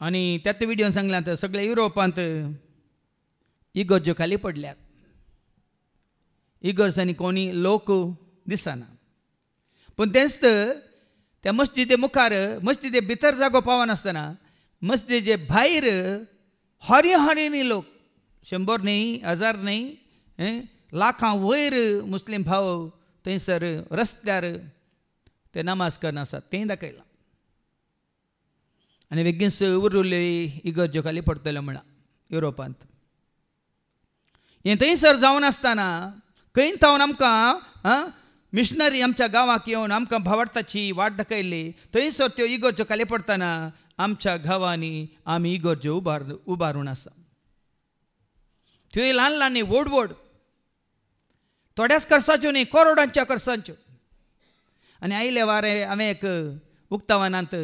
आणि त्यात व्हिडिओन सांगल्यात सगळ्या युरोपांत इगर्ज्यो खाली पडल्यात. इगर्जांनी कोणी लोक दिसना. पूण तेंच त्या मस्जिदे मुखार मस्जिदे भितर जागो पावनासतना मस्जिदे भायर हरी लोक 100 न्ही 1000 न्ही लाखां वयर मुस्लीम भाव थंयसर रस्त्यार ते नमाज करना आसात तें दाखयलां. आनी बेगीनच उरिल्ल्यो इगर्ज्यो खाली पडटल्यो म्हणा युरोपांत. हें थंयसर जावन आसतना खंय थावन आमकां मिशनरी आमच्या गांवांक येवन आमकां भावार्थाची वाट दाखयली. थंयसर त्यो इगर्ज्यो खाली पडटना आमच्या गांवांनी आमी इगर्ज्यो उबारून आसा. त्यो ल्हान ल्हान न्ही व्हड व्हड थोड्याच खर्चाच्यो न्ही करोडांच्या खर्चाच्यो. आनी आयले वारे हांवें एक उक्तावनांत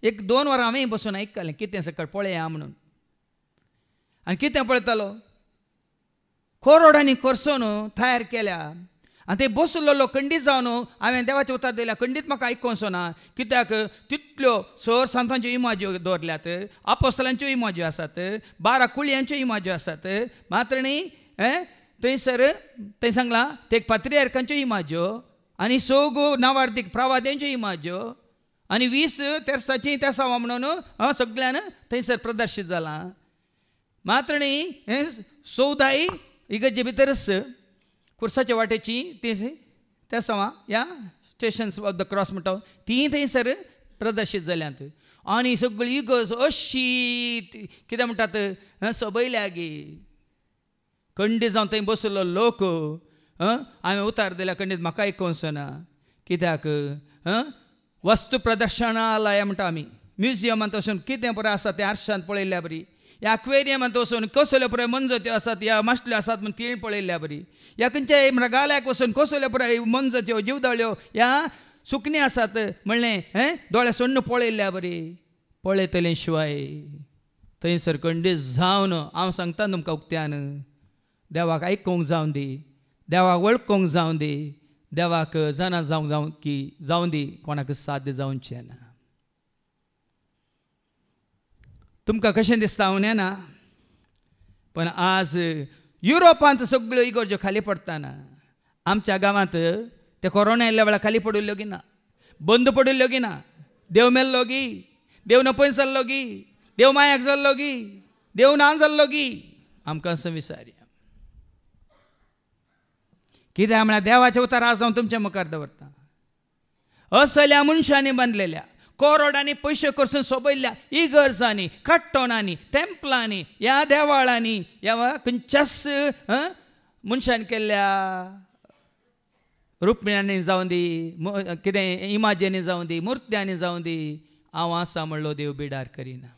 1-2 वरां हांवें बसून आयकलें कितें सकळ पळया म्हणून. आनी कितें पळयतालो करोडांनी खर्चून तयार केल्या. आनी थंय बसलेलो खंडीत जावन हांवें देवाचें उतर दिल्या. खंडीत म्हाका आयकोंक ना कित्याक तितल्यो सर संतांच्यो इमाज्यो दवरल्यात, आपोस्तलांच्यो इमाज्यो आसात, 12 कुळयांच्यो इमाज्यो आसात. मात्र न्ही थंयसर थंय सांगलां ते पात्रियार्कांच्यो इमाज्यो आनी 6 नावार्थीक प्रवाद्यांच्यो इमाज्यो आनी 20 तेर्साचीं तेसावां म्हणून सगळ्यान थंयसर प्रदर्शीत जालां. मात्र न्ही 14 इगर्जे भितरच खुर्साच्या वाटेची ती तेसावां ह्या स्टेशन्स ऑफ द क्रॉस म्हणटा तीं थंयसर प्रदर्शीत जाल्यांत. आनी सगळी इगर्ज अशी कितें म्हणटात सबयल्या गे. खंडीत जावन थंय बसलो लोक हांवें उतार दिल्या खंडीत म्हाका आयकोंक ना कित्याक वस्तू प्रदर्शनालय म्हणटा आमी म्युजियमांत वचून कितें बरें आसा तें आरशांत पळयल्या बरी. ह्या अक्वेरियमांत वचून कसल्यो पुराय मनजत्यो आसात ह्या माश्टल्यो आसात म्हूण ती पळयल्या बरी. ह्या खंयच्याय मृगालयाक वचून कसल्यो पुराय मनजत्यो जीवदळ्यो ह्या सुकणी आसात म्हणलें दोळे सोडून पळयल्या बरी. पळयतले शिवाय थंयसर खंडीत जावन हांव सांगता तुमकां उक्त्यान देवाक आयकूंक जावन दी, देवाक वळखूंक जावन दी, देवाक जाणा जावं दी, कोणाक साध्य जावचें ना. तुमकां कशें दिसता हांव नेना पण आज युरोपांत सगळ्यो इगर्ज्यो खाली पडटना आमच्या गांवांत ते कोरोना येयल्ल्या वेळार खाली पडिल्ल्यो गी ना, बंद पडिल्ल्यो गी ना. देव मेल्लो गी, देव नपय जाल्लो गी, देव मायाक जाल्लो गी, देव ना जाल्लो गी. आमकां असं विचारया कित्याक म्हळ्यार देवाचे उतार आज हांव तुमच्या मुखार दवरता. असल्या मनशांनी बांदलेल्या करोडांनी पयशे खर्चून सोबयल्ल्या इगर्जांनी, कट्टोनांनी, टेंपलांनी, ह्या देवाळांनी ह्या खंयच्याच मनशान केल्ल्या रुक्मिण्यांनी जावं दी, कितें इमाजेनी जावं दी, मुर्त्यांनी जावं दी, हांव आसा म्हणलो देव बिडार करिना.